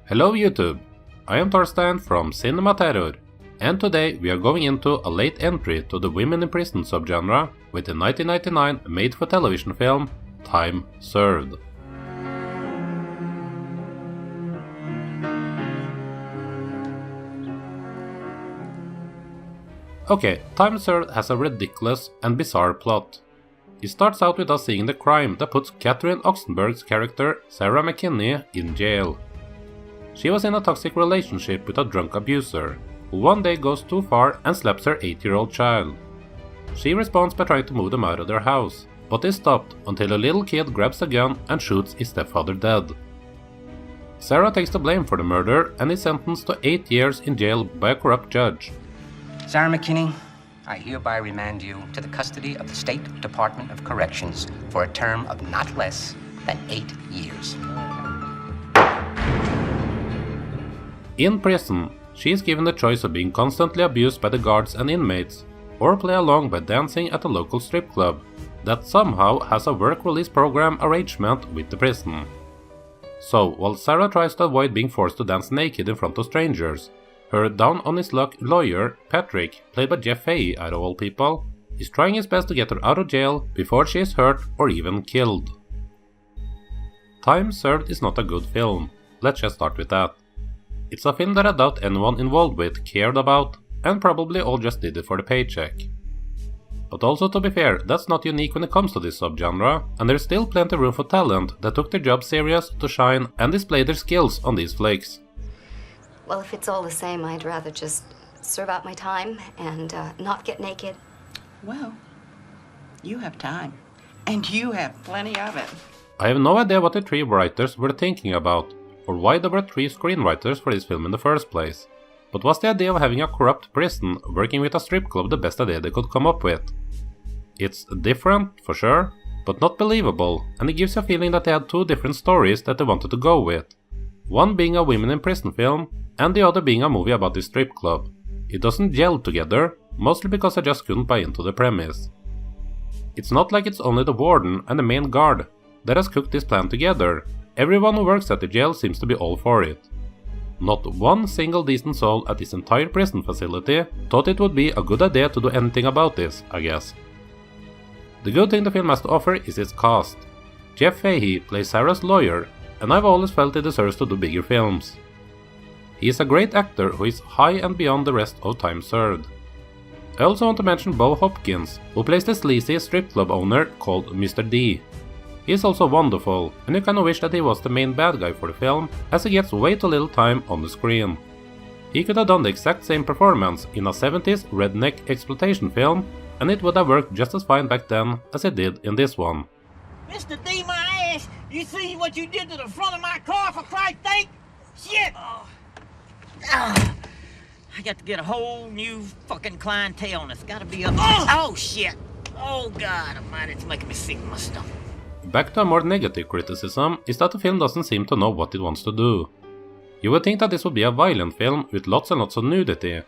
Hello YouTube, I am Torstein from Cinema Terror, and today we are going into a late entry to the women in prison subgenre with the 1999 made-for-television film Time Served. Okay, Time Served has a ridiculous and bizarre plot. It starts out with us seeing the crime that puts Catherine Oxenberg's character Sarah McKinney in jail. She was in a toxic relationship with a drunk abuser, who one day goes too far and slaps her 8-year-old child. She responds by trying to move them out of their house, but is stopped until a little kid grabs a gun and shoots his stepfather dead. Sarah takes the blame for the murder and is sentenced to 8 years in jail by a corrupt judge. Sarah McKinney, I hereby remand you to the custody of the State Department of Corrections for a term of not less than 8 years. In prison, she is given the choice of being constantly abused by the guards and inmates, or play along by dancing at a local strip club that somehow has a work release program arrangement with the prison. So, while Sarah tries to avoid being forced to dance naked in front of strangers, her down-on-his-luck lawyer, Patrick, played by Jeff Fahey out of all people, is trying his best to get her out of jail before she is hurt or even killed. Time Served is not a good film, let's just start with that. It's a film that I doubt anyone involved with cared about, and probably all just did it for the paycheck. But also, to be fair, that's not unique when it comes to this subgenre, and there's still plenty of room for talent that took their job serious to shine and display their skills on these flicks. Well, if it's all the same, I'd rather just serve out my time and not get naked. Well, you have time, and you have plenty of it. I have no idea what the three writers were thinking about, or why there were 3 screenwriters for this film in the first place. But was the idea of having a corrupt prison working with a strip club the best idea they could come up with? It's different, for sure, but not believable, and it gives you a feeling that they had 2 different stories that they wanted to go with. One being a women in prison film, and the other being a movie about this strip club. It doesn't gel together, mostly because I just couldn't buy into the premise. It's not like it's only the warden and the main guard that has cooked this plan together. Everyone who works at the jail seems to be all for it. Not one single decent soul at this entire prison facility thought it would be a good idea to do anything about this, I guess. The good thing the film has to offer is its cast. Jeff Fahey plays Sarah's lawyer, and I've always felt he deserves to do bigger films. He is a great actor who is high and beyond the rest of Time Served. I also want to mention Bo Hopkins, who plays the sleazy strip club owner called Mr. D. He is also wonderful, and you kinda wish that he was the main bad guy for the film, as he gets way too little time on the screen. He could have done the exact same performance in a 70s redneck exploitation film, and it would have worked just as fine back then as it did in this one. Mr. D, my ass! You see what you did to the front of my car, for Christ's sake? Shit! I got to get a whole new fucking clientele, and it's gotta be up. Oh, shit! Oh, God almighty, it's making me sick in my stomach. Back to a more negative criticism is that the film doesn't seem to know what it wants to do. You would think that this would be a violent film with lots and lots of nudity.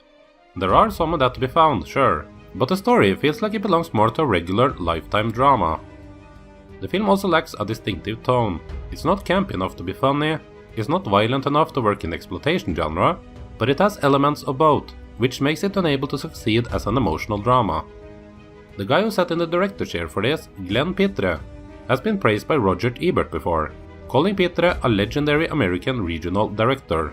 There are some of that to be found, sure, but the story feels like it belongs more to a regular Lifetime drama. The film also lacks a distinctive tone. It's not campy enough to be funny, it's not violent enough to work in the exploitation genre, but it has elements of both, which makes it unable to succeed as an emotional drama. The guy who sat in the director chair for this, Glenn Pitre, has been praised by Roger Ebert before, calling Pitre a legendary American regional director.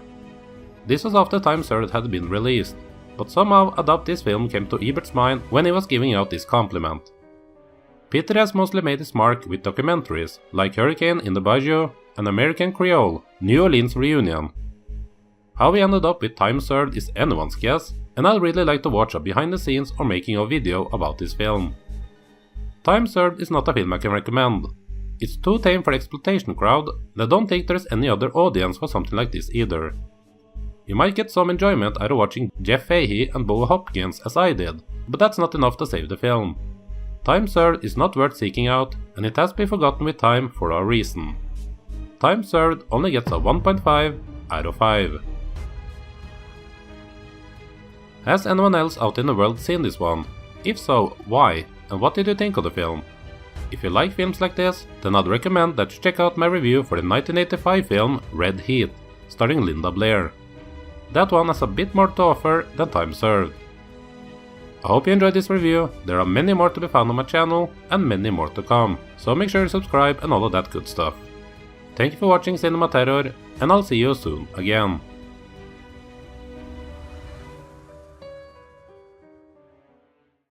This was after Time Served had been released, but somehow a doubt this film came to Ebert's mind when he was giving out this compliment. Pitre has mostly made his mark with documentaries like Hurricane in the Bayou and American Creole, New Orleans Reunion. How he ended up with Time Served is anyone's guess, and I'd really like to watch a behind the scenes or making of video about this film. Time Served is not a film I can recommend. It's too tame for the exploitation crowd, and I don't think there's any other audience for something like this either. You might get some enjoyment out of watching Jeff Fahey and Bo Hopkins as I did, but that's not enough to save the film. Time Served is not worth seeking out, and it has been forgotten with time for a reason. Time Served only gets a 1.5 out of 5. Has anyone else out in the world seen this one? If so, why? And what did you think of the film? If you like films like this, then I'd recommend that you check out my review for the 1985 film Red Heat. starring Linda Blair. That one has a bit more to offer than time served. I hope you enjoyed this review. There are many more to be found on my channel, and many more to come, so make sure you subscribe and all of that good stuff. Thank you for watching Cinema Terror, and I'll see you soon again.